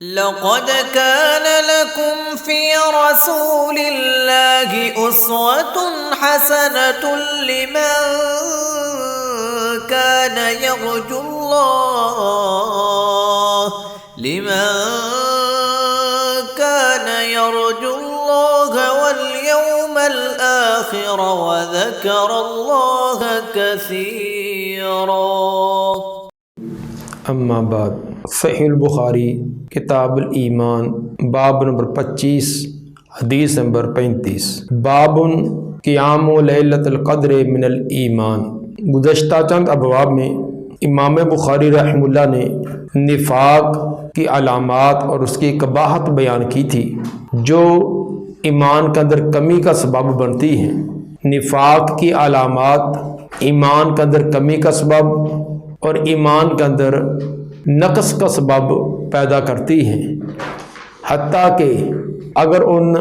لقد كان لكم في رسول الله أسوة حسنة لمن كان يرجو الله واليوم الآخر وذكر الله كثيرا. اما بعد، صحیح البخاری کتاب الایمان باب نمبر 25 حدیث نمبر 35 باب قیام لیلۃ القدر من الایمان. گزشتہ چند ابواب میں امام بخاری رحمہ اللہ نے نفاق کی علامات اور اس کی قباحت بیان کی تھی جو ایمان کے اندر کمی کا سبب بنتی ہیں. نفاق کی علامات ایمان کے اندر کمی کا سبب اور ایمان کے اندر نقص کا سبب پیدا کرتی ہیں، حتیٰ کہ اگر ان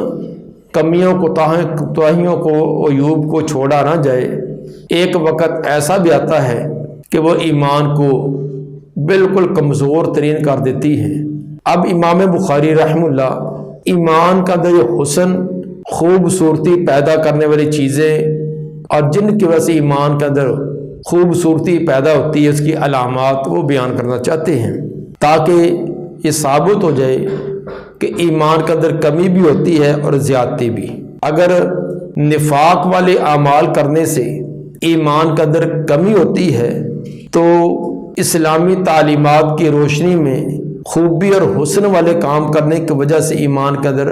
کمیوں کوتاہیوں کو عیوب کو چھوڑا نہ جائے، ایک وقت ایسا بھی آتا ہے کہ وہ ایمان کو بالکل کمزور ترین کر دیتی ہے. اب امام بخاری رحمہ اللہ ایمان کا اندر حسن، خوبصورتی پیدا کرنے والی چیزیں اور جن کی وجہ سے ایمان کے اندر خوبصورتی پیدا ہوتی ہے، اس کی علامات وہ بیان کرنا چاہتے ہیں تاکہ یہ ثابت ہو جائے کہ ایمان کے اندر کمی بھی ہوتی ہے اور زیادتی بھی. اگر نفاق والے اعمال کرنے سے ایمان کے اندر کمی ہوتی ہے تو اسلامی تعلیمات کی روشنی میں خوبی اور حسن والے کام کرنے کی وجہ سے ایمان کے اندر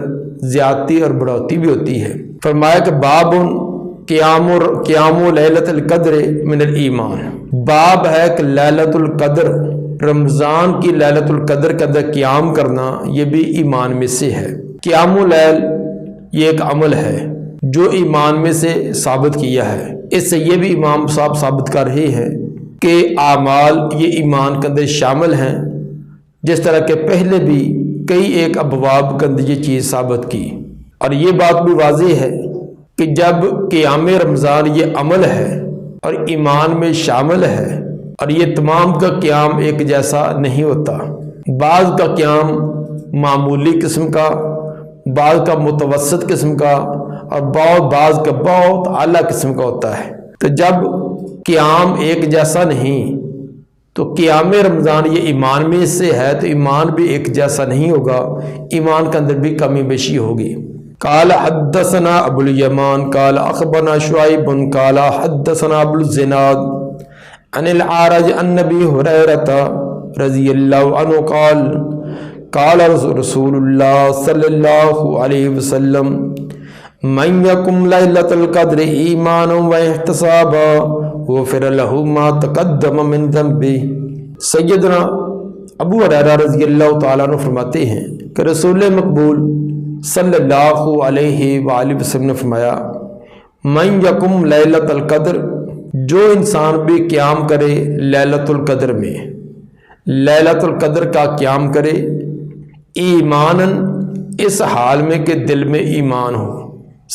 زیادتی اور بڑھوتی بھی ہوتی ہے. فرمایا کہ باب قیام لیلۃ القدر من الایمان. باب ہے کہ لیلۃ القدر، رمضان کی لیلۃ القدر کے اندر قیام کرنا یہ بھی ایمان میں سے ہے. قیام اللیل یہ ایک عمل ہے جو ایمان میں سے ثابت کیا ہے. اس سے یہ بھی امام صاحب ثابت کر رہے ہیں کہ اعمال یہ ایمان کے اندر شامل ہیں، جس طرح کہ پہلے بھی کئی ایک ابواب کے اندر یہ چیز ثابت کی. اور یہ بات بھی واضح ہے کہ جب قیام رمضان یہ عمل ہے اور ایمان میں شامل ہے، اور یہ تمام کا قیام ایک جیسا نہیں ہوتا. بعض کا قیام معمولی قسم کا، بعض کا متوسط قسم کا، اور بعض کا بہت اعلیٰ قسم کا ہوتا ہے. تو جب قیام ایک جیسا نہیں تو قیام رمضان یہ ایمان میں سے ہے تو ایمان بھی ایک جیسا نہیں ہوگا، ایمان کے اندر بھی کمی بیشی ہوگی. قال حدثنا ابو الیمان قال اخبرنا شعیب قال حدثنا ابو الزناد عن العارج عن نبی ہریرہ رضی اللہ عنہ قال قال رسول اللہ صلی اللہ علیہ وسلم من یقم لیلۃ القدر ایمانا واحتسابا غفر له ما تقدم من ذنبه. سیدنا ابو ہریرہ رضی اللہ تعالیٰ عنہ فرماتے ہیں کہ رسول مقبول صلی اللہ علیہ وآلہ وسلم نے فرمایا من یقم لیلۃ القدر، جو انسان بھی قیام کرے لیلۃ القدر میں، لیلۃ القدر کا قیام کرے ایماناً، اس حال میں کہ دل میں ایمان ہو،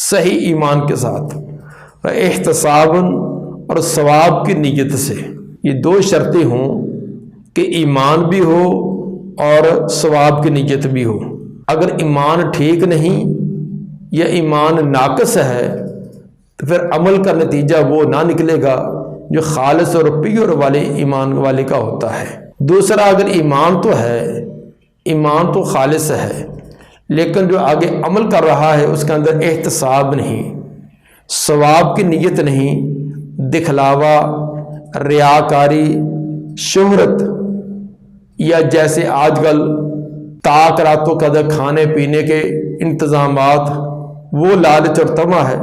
صحیح ایمان کے ساتھ، احتساباً اور ثواب کی نیت سے. یہ دو شرطیں ہوں کہ ایمان بھی ہو اور ثواب کی نیت بھی ہو. اگر ایمان ٹھیک نہیں یا ایمان ناقص ہے تو پھر عمل کا نتیجہ وہ نہ نکلے گا جو خالص اور پیور والے ایمان والے کا ہوتا ہے. دوسرا، اگر ایمان تو ہے، ایمان تو خالص ہے، لیکن جو آگے عمل کر رہا ہے اس کے اندر احتساب نہیں، ثواب کی نیت نہیں، دکھلاوا، ریاکاری، شہرت، یا جیسے آج کل تاک راتوں کا کھانے پینے کے انتظامات، وہ لالچ اور طمع ہے.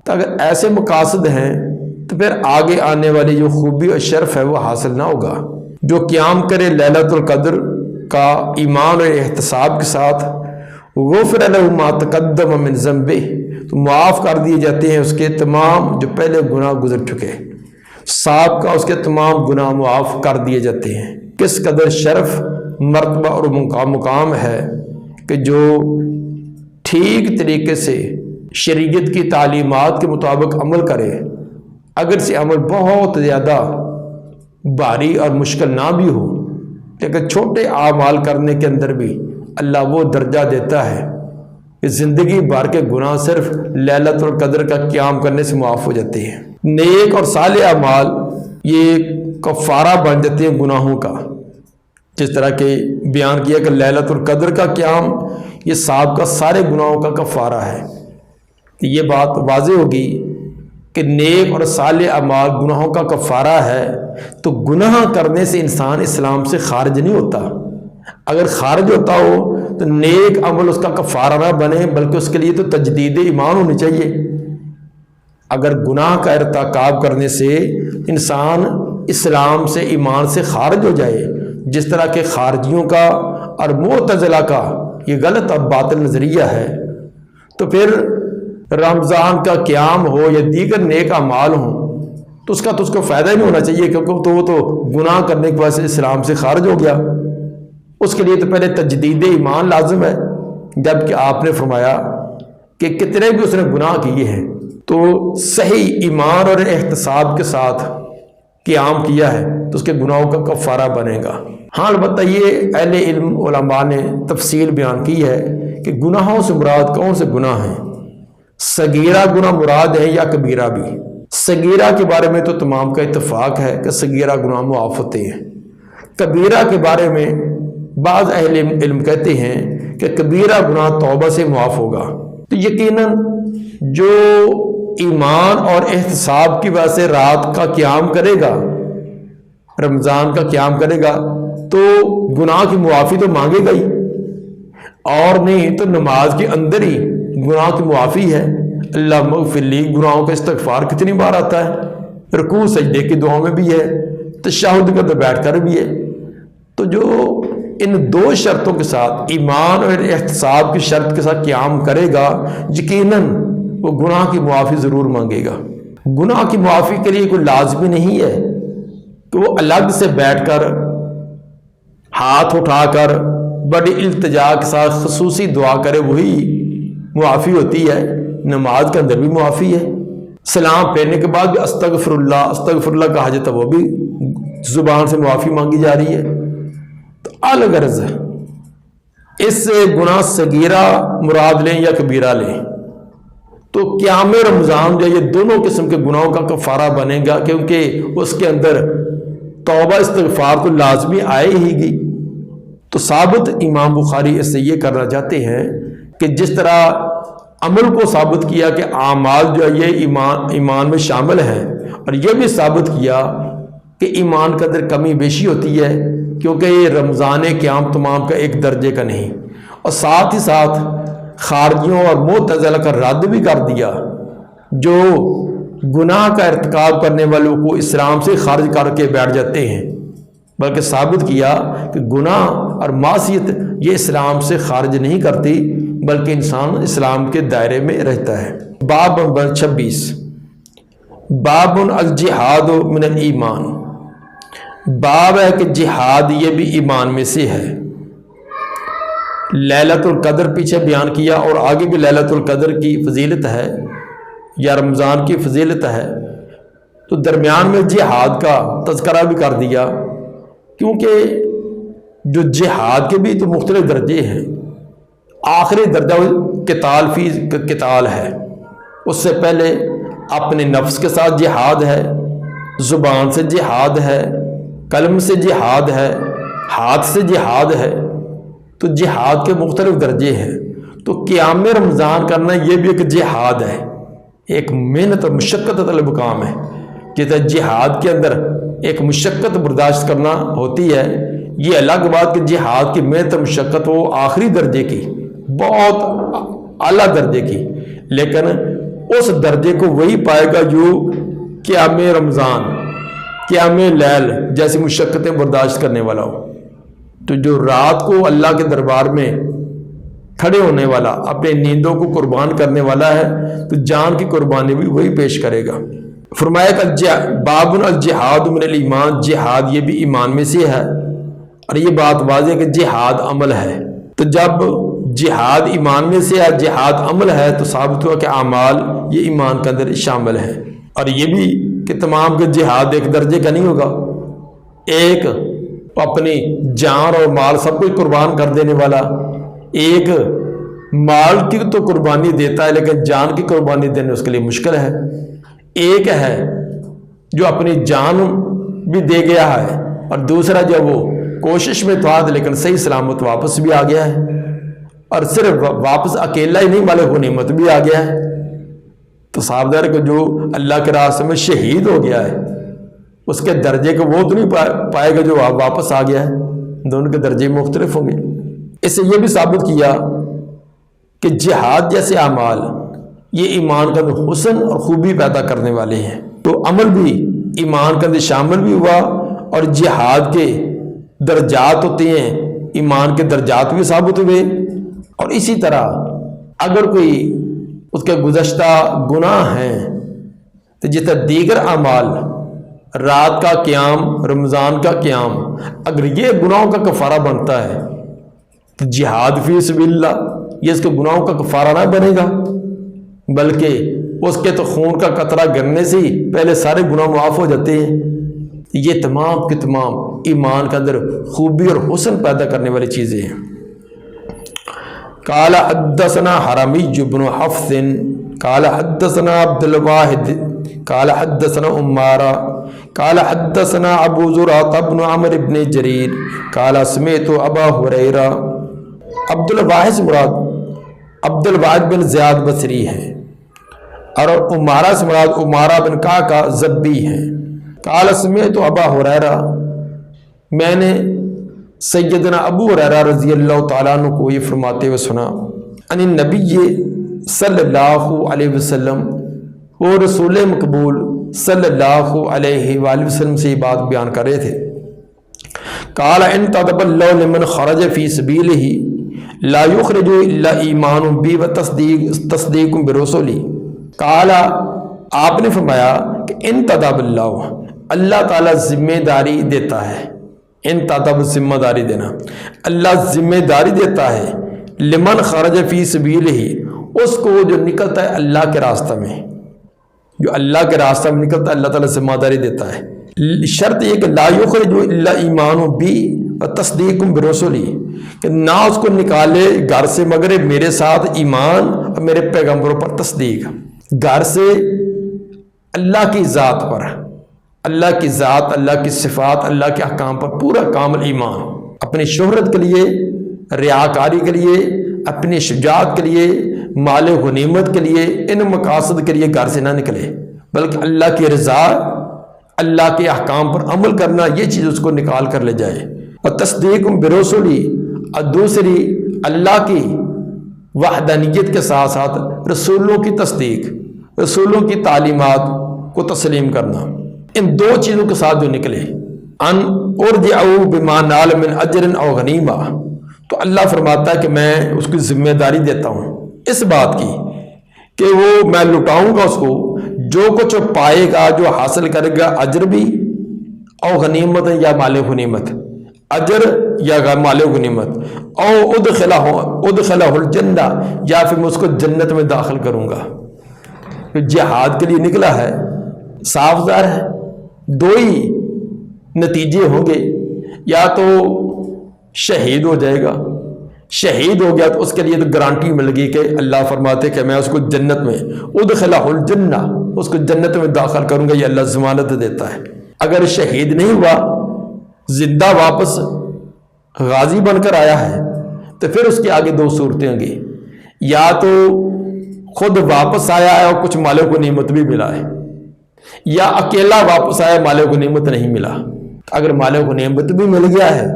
تو اگر ایسے مقاصد ہیں تو پھر آگے آنے والی جو خوبی اور شرف ہے وہ حاصل نہ ہوگا. جو قیام کرے لیلۃ القدر کا ایمان اور احتساب کے ساتھ، غفر له ما تقدم من ذنبه، تو معاف کر دیے جاتے ہیں اس کے تمام جو پہلے گناہ گزر چکے، سابقہ اس کے تمام گناہ معاف کر دیے جاتے ہیں. کس قدر شرف، مرتبہ اور مقام ہے کہ جو ٹھیک طریقے سے شریعت کی تعلیمات کے مطابق عمل کرے، اگر سے عمل بہت زیادہ بھاری اور مشکل نہ بھی ہو، لیکن چھوٹے اعمال کرنے کے اندر بھی اللہ وہ درجہ دیتا ہے کہ زندگی بھر کے گناہ صرف لیلۃ القدر کا قیام کرنے سے معاف ہو جاتے ہیں۔ نیک اور صالح اعمال یہ کفارہ بن جاتے ہیں گناہوں کا، جس طرح کہ بیان کیا کہ لیلۃ القدر کا قیام یہ سابقہ سارے گناہوں کا کفارہ ہے۔ یہ بات واضح ہوگی کہ نیک اور صالح اعمال گناہوں کا کفارہ ہے، تو گناہ کرنے سے انسان اسلام سے خارج نہیں ہوتا۔ اگر خارج ہوتا ہو تو نیک عمل اس کا کفارہ نہ بنے، بلکہ اس کے لیے تو تجدید ایمان ہونی چاہیے۔ اگر گناہ کا ارتکاب کرنے سے انسان اسلام سے ایمان سے خارج ہو جائے، جس طرح کے خارجیوں کا اور معتزلہ کا یہ غلط اور باطل نظریہ ہے، تو پھر رمضان کا قیام ہو یا دیگر نیک اعمال ہوں تو اس کو فائدہ ہی نہیں ہونا چاہیے، کیونکہ تو وہ تو گناہ کرنے کی وجہ سے اسلام سے خارج ہو گیا۔ اس کے لیے تو پہلے تجدید ایمان لازم ہے، جبکہ آپ نے فرمایا کہ کتنے بھی اس نے گناہ کیے ہیں تو صحیح ایمان اور احتساب کے ساتھ قیام کیا ہے تو اس کے گناہوں کا کفارہ بنے گا۔ ہاں البتہ یہ اہل علم علماء نے تفصیل بیان کی ہے کہ گناہوں سے مراد کون سے گناہ ہیں۔ صغیرہ گناہ مراد ہے یا کبیرہ بھی؟ صغیرہ کے بارے میں تو تمام کا اتفاق ہے کہ صغیرہ گناہ معاف ہوتے ہیں۔ کبیرہ کے بارے میں بعض اہل علم کہتے ہیں کہ کبیرہ گناہ توبہ سے معاف ہوگا۔ تو یقیناً جو ایمان اور احتساب کی وجہ سے رات کا قیام کرے گا، رمضان کا قیام کرے گا، تو گناہ کی معافی تو مانگے گا ہی، اور نہیں تو نماز کے اندر ہی گناہ کی معافی ہے۔ اللہ مغفر لی گناہوں کا استغفار کتنی بار آتا ہے، رکوع سجدے کی دعاؤں میں بھی ہے، تشہد کے اندر بیٹھ کر بھی ہے۔ تو جو ان دو شرطوں کے ساتھ ایمان اور احتساب کی شرط کے ساتھ قیام کرے گا، یقیناً وہ گناہ کی معافی ضرور مانگے گا۔ گناہ کی معافی کے لیے کوئی لازمی نہیں ہے کہ وہ الگ سے بیٹھ کر ہاتھ اٹھا کر بڑی التجا کے ساتھ خصوصی دعا کرے وہی معافی ہوتی ہے۔ نماز کے اندر بھی معافی ہے، سلام پھیرنے کے بعد بھی استغفر اللہ کہا جاتا ہے، وہ بھی زبان سے معافی مانگی جا رہی ہے۔ تو الغرض ہے اس سے گناہ صغیرہ مراد لیں یا کبیرہ لیں، تو قیام رمضان جو یہ دونوں قسم کے گناہوں کا کفارہ بنے گا، کیونکہ اس کے اندر توبہ استغفار تو لازمی آئے ہی گی۔ تو ثابت امام بخاری اس سے یہ کرنا چاہتے ہیں کہ جس طرح عمل کو ثابت کیا کہ اعمال جو ہے یہ ایمان میں شامل ہیں، اور یہ بھی ثابت کیا کہ ایمان کے اندر کمی بیشی ہوتی ہے، کیونکہ یہ رمضان قیام تمام کا ایک درجے کا نہیں، اور ساتھ ہی ساتھ خارجیوں اور معتزلہ کا رد بھی کر دیا جو گناہ کا ارتکاب کرنے والوں کو اسلام سے خارج کر کے بیٹھ جاتے ہیں، بلکہ ثابت کیا کہ گناہ اور معصیت یہ اسلام سے خارج نہیں کرتی، بلکہ انسان اسلام کے دائرے میں رہتا ہے۔ باب نمبر 26، باب الجہاد من الایمان، باب ہے کہ جہاد یہ بھی ایمان میں سے ہے۔ لیلۃ القدر پیچھے بیان کیا، اور آگے بھی لیلۃ القدر کی فضیلت ہے یا رمضان کی فضیلت ہے، تو درمیان میں جہاد کا تذکرہ بھی کر دیا، کیونکہ جو جہاد کے بھی تو مختلف درجے ہیں۔ آخری درجہ قتال فی قتال ہے، اس سے پہلے اپنے نفس کے ساتھ جہاد ہے، زبان سے جہاد ہے، قلم سے جہاد ہے، ہاتھ سے جہاد ہے۔ تو جہاد کے مختلف درجے ہیں، تو قیام رمضان کرنا یہ بھی ایک جہاد ہے، ایک محنت اور مشقت طلب کام ہے۔ جیسے جہاد کے اندر ایک مشقت برداشت کرنا ہوتی ہے، یہ الگ بات کہ جہاد کی محنت اور مشقت وہ آخری درجے کی، بہت اعلیٰ درجے کی، لیکن اس درجے کو وہی پائے گا جو قیام رمضان، قیام لیل جیسی مشقتیں برداشت کرنے والا ہو۔ تو جو رات کو اللہ کے دربار میں کھڑے ہونے والا، اپنے نیندوں کو قربان کرنے والا ہے، تو جان کی قربانی بھی وہی پیش کرے گا۔ فرمایا کہ باب الجہاد من الایمان، جہاد یہ بھی ایمان میں سے ہے، اور یہ بات واضح ہے کہ جہاد عمل ہے۔ تو جب جہاد ایمان میں سے ہے، جہاد عمل ہے، تو ثابت ہوا کہ اعمال یہ ایمان کے اندر شامل ہے۔ اور یہ بھی کہ تمام کے جہاد ایک درجے کا نہیں ہوگا، ایک اپنی جان اور مال سب کچھ قربان کر دینے والا ایک مال کی تو قربانی دیتا ہے لیکن جان کی قربانی دینا اس کے لیے مشکل ہے، ایک ہے جو اپنی جان بھی دے گیا ہے، اور دوسرا جو وہ کوشش میں تو آد لیکن صحیح سلامت واپس بھی آ گیا ہے، اور صرف واپس اکیلا ہی نہیں مالک غنیمت بھی آ گیا ہے۔ تو صاحب دار کو جو اللہ کے راستے میں شہید ہو گیا ہے اس کے درجے کو وہ تو نہیں پائے گا جو واپس آ گیا ہے، دونوں کے درجے مختلف ہوں گے۔ اس سے یہ بھی ثابت کیا کہ جہاد جیسے اعمال یہ ایمان کا حسن اور خوبی پیدا کرنے والے ہیں، تو عمل بھی ایمان کا شامل بھی ہوا، اور جہاد کے درجات ہوتے ہیں، ایمان کے درجات بھی ثابت ہوئے۔ اور اسی طرح اگر کوئی اس کے گزشتہ گناہ ہیں تو جتنا دیگر اعمال، رات کا قیام، رمضان کا قیام، اگر یہ گناہوں کا کفارہ بنتا ہے تو جہاد فی سبیل اللہ یہ اس کے گناہوں کا کفارہ نہ بنے گا، بلکہ اس کے تو خون کا قطرہ گرنے سے ہی پہلے سارے گناہ معاف ہو جاتے ہیں۔ یہ تمام کے تمام ایمان کے اندر خوبی اور حسن پیدا کرنے والی چیزیں ہیں۔ قال حدثنا حرمی بن حفص قال حدثنا عبد الواحد قال حدثنا عمارہ قال حدثنا ابو زرعہ بن عمرو بن جریر قال سمعت ابا ہریرہ۔ عبد الواحد سے مراد عبد الواحد بن زیاد بصری ہے، اور عمارہ سے مراد عمارہ بن کا زبی ہے۔ قال سمعت ابا ہریرہ، میں نے سیدنا ابو ہریرہ رضی اللہ تعالیٰ عنہ کو یہ فرماتے ہوئے سنا، ان النبی صلی اللہ علیہ وسلم، وہ رسول مقبول صلی اللہ علیہ وآلہ وسلم سے یہ بات بیان کر رہے تھے۔ قال انتدب اللہ لمن خرج فی سبیلہ لا یخرج الا ایمان بی و تصدیق برسولی۔ قال، آپ نے فرمایا کہ انتدب اللہ، اللہ تعالیٰ ذمہ داری دیتا ہے، انتدب ذمہ داری دینا، اللہ ذمہ داری دیتا ہے لمن خرج فی سبیلہ، اس کو جو نکلتا ہے اللہ کے راستہ میں، جو اللہ کے راستہ میں نکلتا ہے اللہ تعالیٰ ذمہ داری دیتا ہے۔ شرط یہ کہ لا یخرج الا ایمان بی و تصدیق برسولی، کہ نہ اس کو نکالے گھر سے مگر میرے ساتھ ایمان اور میرے پیغمبروں پر تصدیق۔ گھر سے اللہ کی ذات پر، اللہ کی ذات، اللہ کی صفات، اللہ کے احکام پر پورا کامل ایمان، اپنی شہرت کے لیے، ریاکاری کے لیے، اپنی شجاعت کے لیے، مال غنیمت کے لیے، ان مقاصد کے لیے گھر سے نہ نکلے، بلکہ اللہ کی رضا، اللہ کے احکام پر عمل کرنا، یہ چیز اس کو نکال کر لے جائے۔ اور تصدیق برسولی، اور دوسری اللہ کی وحدانیت کے ساتھ ساتھ رسولوں کی تصدیق، رسولوں کی تعلیمات کو تسلیم کرنا، ان دو چیزوں کے ساتھ جو نکلے، ان ارجعوا بما نال من اجر او غنیمہ، تو اللہ فرماتا ہے کہ میں اس کی ذمہ داری دیتا ہوں اس بات کی کہ وہ میں لٹاؤں گا اس کو، جو کچھ پائے گا، جو حاصل کرے گا، اجر بھی او غنیمت یا مال غنیمت، اجر یا مال غنیمت، او ادخلہ الجنہ، یا پھر میں اس کو جنت میں داخل کروں گا۔ جہاد کے لیے نکلا ہے، صاف ظاہر ہے دو ہی نتیجے ہوں گے، یا تو شہید ہو جائے گا، شہید ہو گیا تو اس کے لیے تو گارنٹی مل گئی کہ اللہ فرماتے کہ میں اس کو جنت میں ادخلہ الجنہ، اس کو جنت میں داخل کروں گا، یہ اللہ ضمانت دیتا ہے۔ اگر شہید نہیں ہوا، زندہ واپس غازی بن کر آیا ہے، تو پھر اس کے آگے دو صورتیں ہوں گی، یا تو خود واپس آیا ہے اور کچھ مال غنیمت بھی ملا ہے، یا اکیلا واپس آیا، مال غنیمت نہیں ملا۔ اگر مال غنیمت بھی مل گیا ہے،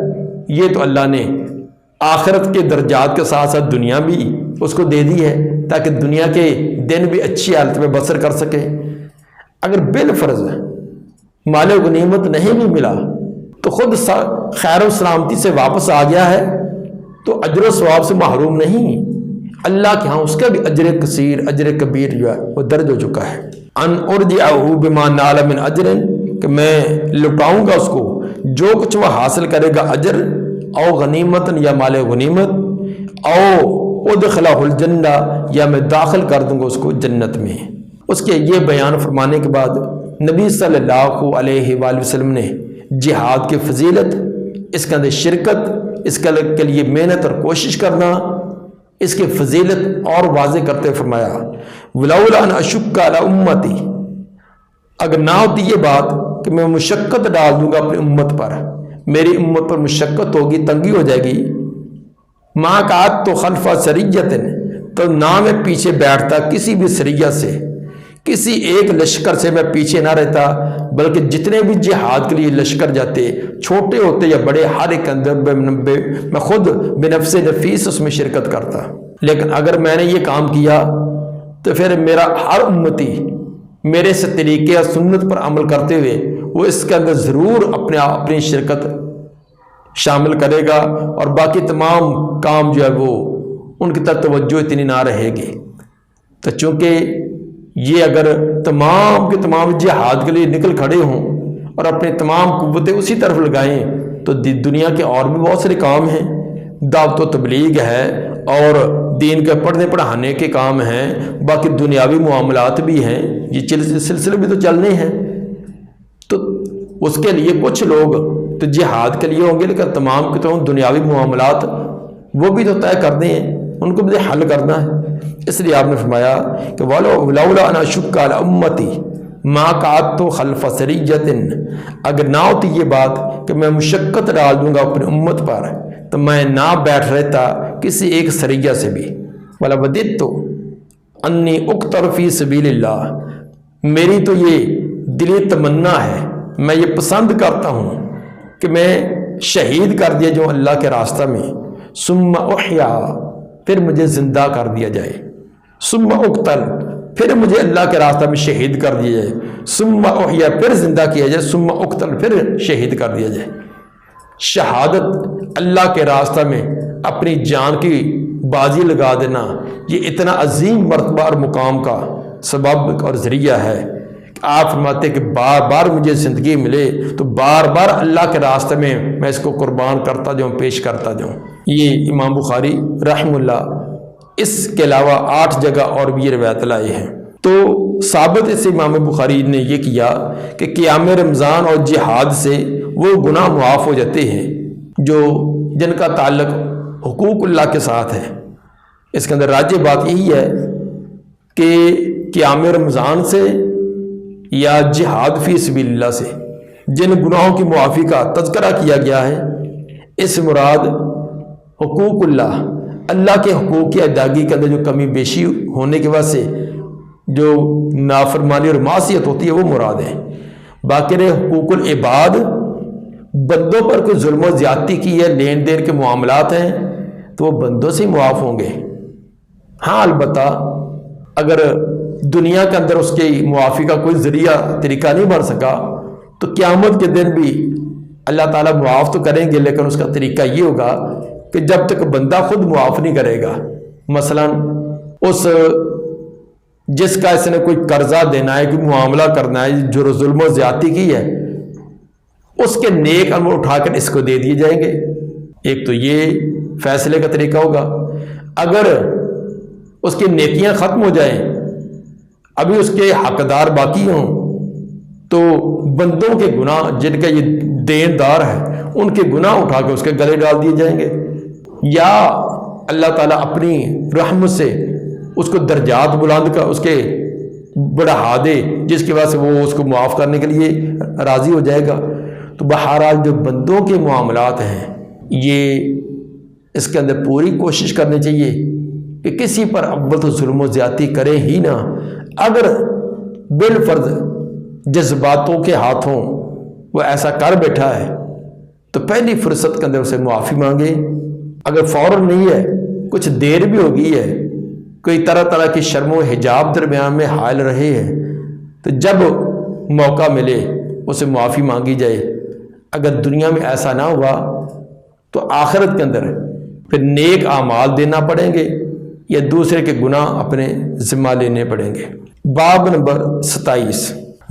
یہ تو اللہ نے آخرت کے درجات کے ساتھ ساتھ دنیا بھی اس کو دے دی ہے، تاکہ دنیا کے دن بھی اچھی حالت میں بسر کر سکے۔ اگر بالفرض مال غنیمت نہیں بھی ملا تو خود خیر و سلامتی سے واپس آ گیا ہے، تو اجر و ثواب سے محروم نہیں، اللہ کے ہاں اس کا بھی اجر کثیر، اجر کبیر جو ہے وہ درج ہو چکا ہے۔ ان ارجعہ بما نال من اجر، کہ میں لٹاؤں گا اس کو جو کچھ وہ حاصل کرے گا، اجر او غنیمت یا مال غنیمت، او ادخلہ الجنہ، یا میں داخل کر دوں گا اس کو جنت میں۔ اس کے یہ بیان فرمانے کے بعد نبی صلی اللہ علیہ وآلہ وسلم نے جہاد کی فضیلت، اس کے اندر شرکت، اس کے لیے محنت اور کوشش کرنا، اس کی فضیلت اور واضح کرتے فرمایا ولولا ان اشک علی امتی، اگر نہ ہوتی یہ بات کہ میں مشقت ڈال دوں گا اپنی امت پر، میری امت پر مشقت ہوگی، تنگی ہو جائے گی، ما قعدت تو خلف سریۃ، تو نہ میں پیچھے بیٹھتا کسی بھی سریہ سے، کسی ایک لشکر سے میں پیچھے نہ رہتا، بلکہ جتنے بھی جہاد کے لیے لشکر جاتے، چھوٹے ہوتے یا بڑے، ہر ایک اندر میں خود بنفس نفیس اس میں شرکت کرتا۔ لیکن اگر میں نے یہ کام کیا تو پھر میرا ہر امتی میرے سے طریقے اور سنت پر عمل کرتے ہوئے وہ اس کے اندر ضرور اپنی شرکت شامل کرے گا، اور باقی تمام کام جو ہے وہ ان کی طرف توجہ اتنی نہ رہے گی۔ تو چونکہ یہ اگر تمام کے تمام جہاد کے لیے نکل کھڑے ہوں اور اپنے تمام قوتیں اسی طرف لگائیں تو دنیا کے اور بھی بہت سارے کام ہیں، دعوت و تبلیغ ہے اور دین کے پڑھنے پڑھانے کے کام ہیں، باقی دنیاوی معاملات بھی ہیں، یہ سلسلے بھی تو چلنے ہیں۔ تو اس کے لیے کچھ لوگ تو جہاد کے لیے ہوں گے، لیکن تمام کے تمام دنیاوی معاملات وہ بھی تو طے کرنے ہیں، ان کو بھی حل کرنا ہے۔ اس لیے آپ نے فرمایا کہ ولولا ان اشک علی امتی ما قعدت خلف سریۃ، اگر نہ ہوتی یہ بات کہ میں مشقت ڈال دوں گا اپنی امت پر تو میں نہ بیٹھ رہتا کسی ایک سریہ سے بھی۔ وَلَوَدِدتُّ انی اقتل فی سبیل اللہ، میری تو یہ دلی تمنا ہے، میں یہ پسند کرتا ہوں کہ میں شہید کر دیا جو اللہ کے راستہ میں، ثم احیا، پھر مجھے زندہ کر دیا جائے، ثم اقتل، پھر مجھے اللہ کے راستہ میں شہید کر دیا جائے، ثم احیا، پھر زندہ کیا جائے، ثم اقتل، پھر شہید کر دیا جائے۔ شہادت اللہ کے راستہ میں اپنی جان کی بازی لگا دینا، یہ اتنا عظیم مرتبہ اور مقام کا سبب اور ذریعہ ہے کہ آپ فرماتے کہ بار بار مجھے زندگی ملے تو بار بار اللہ کے راستے میں اس کو قربان کرتا جاؤں، پیش کرتا جاؤں۔ یہ امام بخاری رحمہ اللہ اس کے علاوہ 8 جگہ اور بھی یہ روایت لائے ہیں۔ تو ثابت اس امام بخاری نے یہ کیا کہ قیام رمضان اور جہاد سے وہ گناہ معاف ہو جاتے ہیں جو جن کا تعلق حقوق اللہ کے ساتھ ہے۔ اس کے اندر راجح بات یہی ہے کہ قیام رمضان سے یا جہاد فی سبیل اللہ سے جن گناہوں کی معافی کا تذکرہ کیا گیا ہے، اس مراد حقوق اللہ کے حقوق کی ادائیگی کے اندر جو کمی بیشی ہونے کی وجہ سے جو نافرمانی اور معصیت ہوتی ہے وہ مراد ہے۔ باقی رہے حقوق العباد، بندوں پر کوئی ظلم و زیادتی کی ہے، لین دین کے معاملات ہیں، تو وہ بندوں سے معاف ہوں گے۔ ہاں البتہ اگر دنیا کے اندر اس کی معافی کا کوئی ذریعہ طریقہ نہیں بن سکا تو قیامت کے دن بھی اللہ تعالیٰ معاف تو کریں گے، لیکن اس کا طریقہ یہ ہوگا کہ جب تک بندہ خود معاف نہیں کرے گا، مثلا جس کا اس نے کوئی قرضہ دینا ہے، کوئی معاملہ کرنا ہے، جو ظلم و زیادتی کی ہے، اس کے نیک عمل اٹھا کر اس کو دے دیے جائیں گے۔ ایک تو یہ فیصلے کا طریقہ ہوگا۔ اگر اس کی نیکیاں ختم ہو جائیں، ابھی اس کے حقدار باقی ہوں، تو بندوں کے گناہ جن کا یہ دیندار ہے ان کے گناہ اٹھا کے اس کے گلے ڈال دیے جائیں گے، یا اللہ تعالیٰ اپنی رحمت سے اس کو درجات بلند کر اس کے بڑھا دے، جس کی وجہ سے وہ اس کو معاف کرنے کے لیے راضی ہو جائے گا۔ تو بہرحال جو بندوں کے معاملات ہیں، یہ اس کے اندر پوری کوشش کرنی چاہیے کہ کسی پر اول تو ظلم و زیادتی کرے ہی نہ۔ اگر بالفرض جذباتوں کے ہاتھوں وہ ایسا کر بیٹھا ہے تو پہلی فرصت کے اندر اسے معافی مانگے۔ اگر فوراً نہیں ہے، کچھ دیر بھی ہو گئی ہے، کوئی طرح طرح کی شرم و حجاب درمیان میں حائل رہے ہیں، تو جب موقع ملے اسے معافی مانگی جائے۔ اگر دنیا میں ایسا نہ ہوا تو آخرت کے اندر پھر نیک اعمال دینا پڑیں گے یا دوسرے کے گناہ اپنے ذمہ لینے پڑیں گے۔ باب نمبر 27،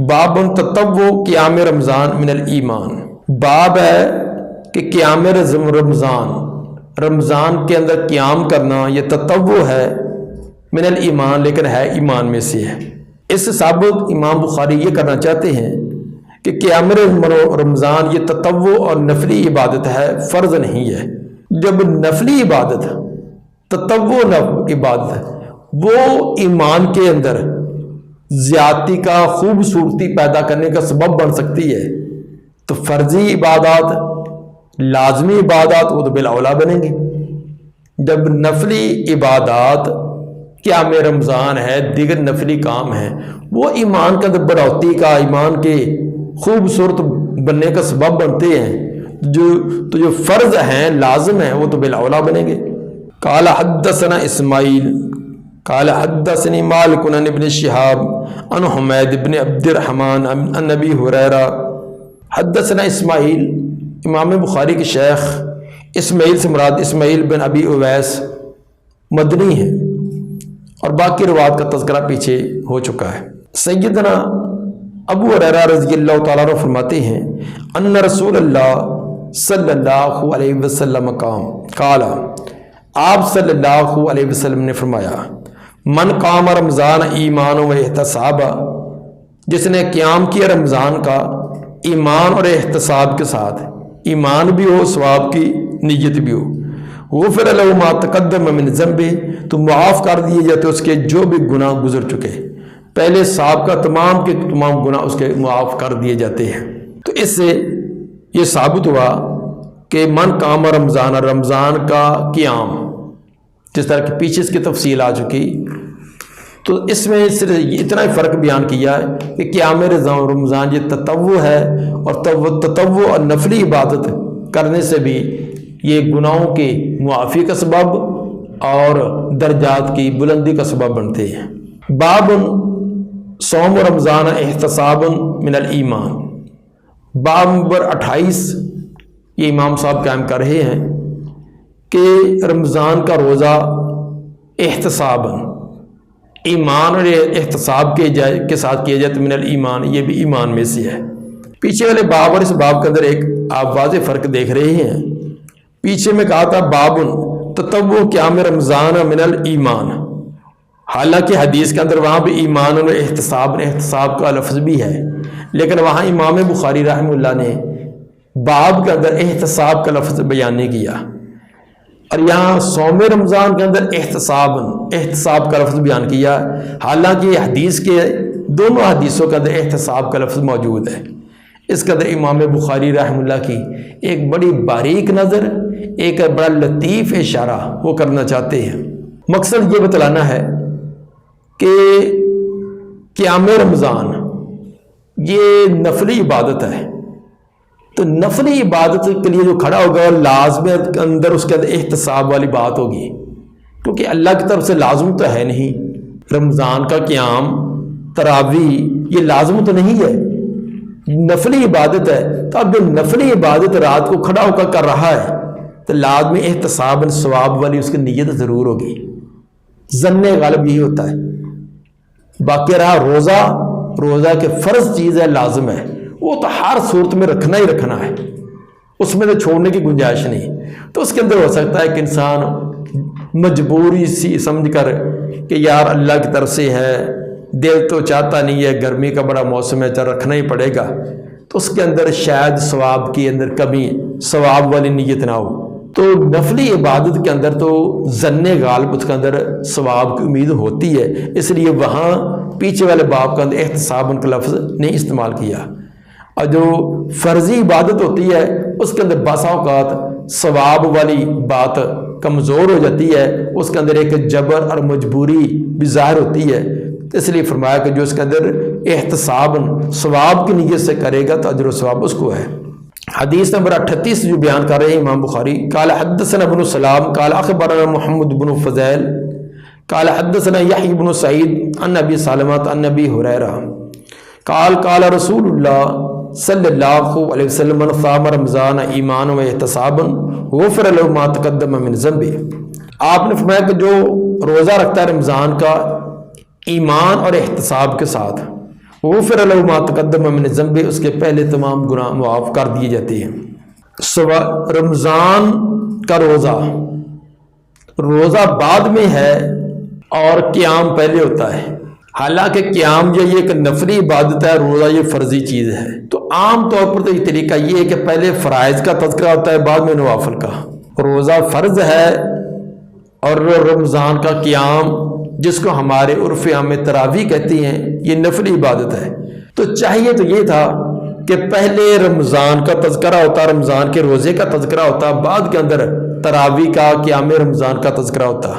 باب تطوع قیام رمضان من الایمان۔ باب ہے کہ قیام رمضان کے اندر قیام کرنا یہ تطوع ہے، من الایمان، لیکن ہے ایمان میں سے ہے۔ اس ثابت امام بخاری یہ کرنا چاہتے ہیں کہ قیام رمضان یہ تطوع اور نفلی عبادت ہے، فرض نہیں ہے۔ جب نفلی عبادت تطوع عبادت ہے، وہ ایمان کے اندر زیادتی کا خوبصورتی پیدا کرنے کا سبب بن سکتی ہے، تو فرضی عبادات، لازمی عبادات وہ تو بالاولا بنیں گے۔ جب نفلی عبادات، قیام رمضان ہے، دیگر نفلی کام ہیں، وہ ایمان کے اندر بڑھوتی کا، ایمان کے خوبصورت بننے کا سبب بنتے ہیں، جو فرض ہیں، لازم ہیں، وہ تو بالاولا بنیں گے۔ قال حدثنا اسماعیل قال حدثني مالك عن ابن شهاب عن حمید بن عبد الرحمن عن ابی ہریرہ۔ حدثنا اسماعیل، امام بخاری کے شیخ اسماعیل سے مراد اسماعیل بن ابی اویس مدنی ہے، اور باقی روایت کا تذکرہ پیچھے ہو چکا ہے۔ سیدنا ابو ہریرہ رضی اللہ تعالیٰ عنہ فرماتے ہیں ان رسول اللہ صلی اللہ علیہ وسلم قال، آپ صلی اللہ علیہ وسلم نے فرمایا، من قام رمضان ایمان و احتساب، جس نے قیام کیا رمضان کا ایمان اور احتساب کے ساتھ، ایمان بھی ہو، ثواب کی نیت بھی ہو، غفر له ما تقدم من ذنبہ، تو معاف کر دیے جاتے اس کے جو بھی گناہ گزر چکے، پہلے سابقہ تمام کے تمام گناہ اس کے معاف کر دیے جاتے ہیں۔ تو اس سے یہ ثابت ہوا کہ من قام رمضان، رمضان کا قیام، جس طرح کہ پیچھے اس کی تفصیل آ چکی، تو اس میں صرف اتنا ہی فرق بیان کیا ہے کہ قیام رمضان یہ تطوع ہے، اور تطوع اور نفلی عبادت کرنے سے بھی یہ گناہوں کی معافی کا سبب اور درجات کی بلندی کا سبب بنتے ہیں۔ باب صوم رمضان احتساب من الایمان، باب نمبر 28 یہ امام صاحب قائم کر رہے ہیں کہ رمضان کا روزہ احتساب، ایمان اور احتساب کے ساتھ کیا جائے تو من الایمان، یہ بھی ایمان میں سے ہے۔ پیچھے والے باب اور اس باب کے اندر ایک آپ واضح فرق دیکھ رہے ہیں۔ پیچھے میں کہا تھا باب تطوع قیام رمضان من الایمان، حالانکہ حدیث کے اندر وہاں بھی ایمان اور احتساب کا لفظ بھی ہے، لیکن وہاں امام بخاری رحمہ اللہ نے باب کے اندر احتساب کا لفظ بیان نہیں کیا، اور یہاں صوم رمضان کے اندر احتساب کا لفظ بیان کیا، حالانکہ حدیث کے دونوں حدیثوں کے اندر احتساب کا لفظ موجود ہے۔ اس کے اندر امام بخاری رحمہ اللہ کی ایک بڑی باریک نظر، ایک بڑا لطیف اشارہ وہ کرنا چاہتے ہیں۔ مقصد یہ بتلانا ہے کہ قیام رمضان یہ نفلی عبادت ہے، تو نفلی عبادت کے لیے جو کھڑا ہوگا لازم کے اندر اس کے اندر احتساب والی بات ہوگی، کیونکہ اللہ کی طرف سے لازم تو ہے نہیں، رمضان کا قیام، تراویح یہ لازم تو نہیں ہے، نفلی عبادت ہے۔ تو اب جو نفلی عبادت رات کو کھڑا ہو کر رہا ہے تو لازمی احتساب ثواب والی اس کی نیت ضرور ہوگی، ظن غالب یہی ہوتا ہے۔ باقی رہا روزہ کے فرض چیز ہے، لازم ہے، وہ تو ہر صورت میں رکھنا ہی رکھنا ہے، اس میں تو چھوڑنے کی گنجائش نہیں۔ تو اس کے اندر ہو سکتا ہے کہ انسان مجبوری سی سمجھ کر کہ یار اللہ کی طرف سے ہے، دل تو چاہتا نہیں ہے، گرمی کا بڑا موسم ہے، چل رکھنا ہی پڑے گا، تو اس کے اندر شاید ثواب کی اندر کمی، ثواب والی نیت نہ ہو۔ تو نفلی عبادت کے اندر تو ظن غالب اس کے اندر ثواب کی امید ہوتی ہے، اس لیے وہاں پیچھے والے باب کا اندر احتساب کا لفظ نہیں استعمال کیا۔ اور جو فرضی عبادت ہوتی ہے اس کے اندر بعض اوقات ثواب والی بات کمزور ہو جاتی ہے، اس کے اندر ایک جبر اور مجبوری بھی ظاہر ہوتی ہے، تو اس لیے فرمایا کہ جو اس کے اندر احتساب ثواب کی نیت سے کرے گا تو اجر و ثواب اس کو ہے۔ حدیث نمبر 38 جو بیان کر رہے ہیں امام بخاری، قال حدثنا ابن سلام قال اخبرنا محمد بن فضیل قال حدثنا یحیی بن سعید عن ابی سلمہ عن ابی ہریرہ قال قال رسول اللہ صلی اللہ علیہ وسلم من صام رمضان ایمانا و احتسابا غفر له ما تقدم من ذنبہ، آپ نے فرمایا کہ جو روزہ رکھتا ہے رمضان کا ایمان اور احتساب کے ساتھ، غفر له ما تقدم من ذنبہ، اس کے پہلے تمام گناہ معاف کر دیے جاتے ہیں۔ رمضان کا روزہ بعد میں ہے اور قیام پہلے ہوتا ہے، حالانکہ قیام جو یہ ایک نفلی عبادت ہے، روزہ یہ فرضی چیز ہے۔ تو عام طور پر تو یہ طریقہ یہ ہے کہ پہلے فرائض کا تذکرہ ہوتا ہے، بعد میں نوافل کا۔ روزہ فرض ہے اور رمضان کا قیام جس کو ہمارے عرف عام میں تراویح کہتی ہیں، یہ نفلی عبادت ہے۔ تو چاہیے تو یہ تھا کہ پہلے رمضان کا تذکرہ ہوتا، رمضان کے روزے کا تذکرہ ہوتا، بعد کے اندر تراویح کا، قیام رمضان کا تذکرہ ہوتا۔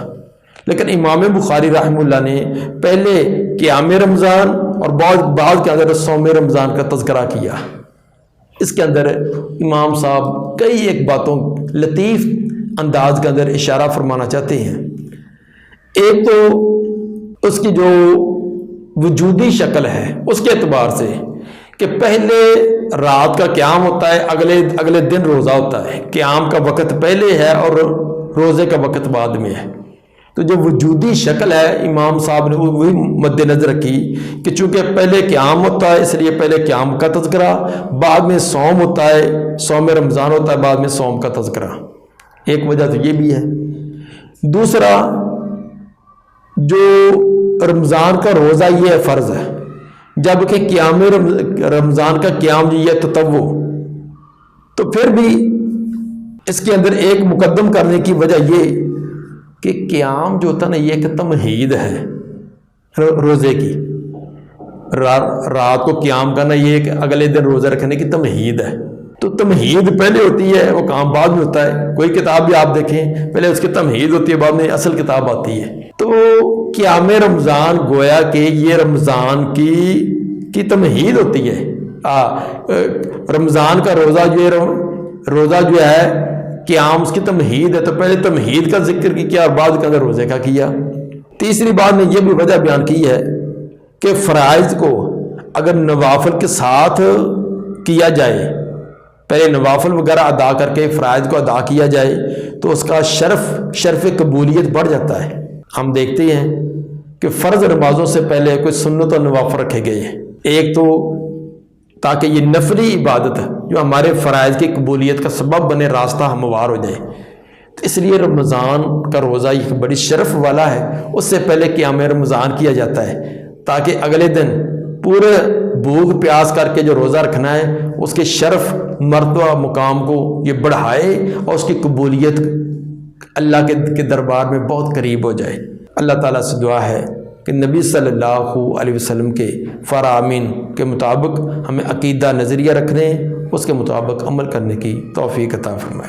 لیکن امام بخاری رحمہ اللہ نے پہلے قیام رمضان اور بعد کے اندر صوم رمضان کا تذکرہ کیا۔ اس کے اندر امام صاحب کئی ایک باتوں لطیف انداز کے اندر اشارہ فرمانا چاہتے ہیں۔ ایک تو اس کی جو وجودی شکل ہے اس کے اعتبار سے کہ پہلے رات کا قیام ہوتا ہے، اگلے دن روزہ ہوتا ہے، قیام کا وقت پہلے ہے اور روزے کا وقت بعد میں ہے۔ تو جو وجودی شکل ہے امام صاحب نے وہی مد نظر رکھی کہ چونکہ پہلے قیام ہوتا ہے اس لیے پہلے قیام کا تذکرہ، بعد میں صوم ہوتا ہے، صوم رمضان ہوتا ہے، بعد میں صوم کا تذکرہ۔ ایک وجہ تو یہ بھی ہے۔ دوسرا، جو رمضان کا روزہ یہ ہے فرض ہے، جبکہ قیام رمضان کا قیام یہ ہے تطوع، تو پھر بھی اس کے اندر ایک مقدم کرنے کی وجہ یہ کہ قیام جو ہوتا ہے نا یہ ایک تمہید ہے روزے کی، رات کو قیام کرنا یہ ایک اگلے دن روزہ رکھنے کی تمہید ہے۔ تو تمہید پہلے ہوتی ہے، وہ کام بعد میں ہوتا ہے۔ کوئی کتاب بھی آپ دیکھیں پہلے اس کی تمہید ہوتی ہے، بعد میں اصل کتاب آتی ہے۔ تو قیام رمضان گویا کہ یہ رمضان کی تمہید ہوتی ہے۔ رمضان کا روزہ جو ہے قیام اس کی تمہید ہے، تو پہلے تمہید کا ذکر کیا اور بعد کے اندر روزے کا کیا۔ تیسری بات نے یہ بھی وجہ بیان کی ہے کہ فرائض کو اگر نوافل کے ساتھ کیا جائے، پہلے نوافل وغیرہ ادا کر کے فرائض کو ادا کیا جائے تو اس کا شرف قبولیت بڑھ جاتا ہے۔ ہم دیکھتے ہیں کہ فرض نمازوں سے پہلے کوئی سنت اور نوافل رکھے گئے ہیں، ایک تو تاکہ یہ نفلی عبادت جو ہمارے فرائض کی قبولیت کا سبب بنے، راستہ ہموار ہو جائے۔ تو اس لیے رمضان کا روزہ ایک بڑی شرف والا ہے، اس سے پہلے قیام رمضان کیا جاتا ہے تاکہ اگلے دن پورے بھوک پیاس کر کے جو روزہ رکھنا ہے اس کے شرف مرتبہ مقام کو یہ بڑھائے اور اس کی قبولیت اللہ کے دربار میں بہت قریب ہو جائے۔ اللہ تعالیٰ سے دعا ہے کہ نبی صلی اللہ علیہ وسلم کے فرامین کے مطابق ہمیں عقیدہ نظریہ رکھنے، اس کے مطابق عمل کرنے کی توفیق عطا فرمائے۔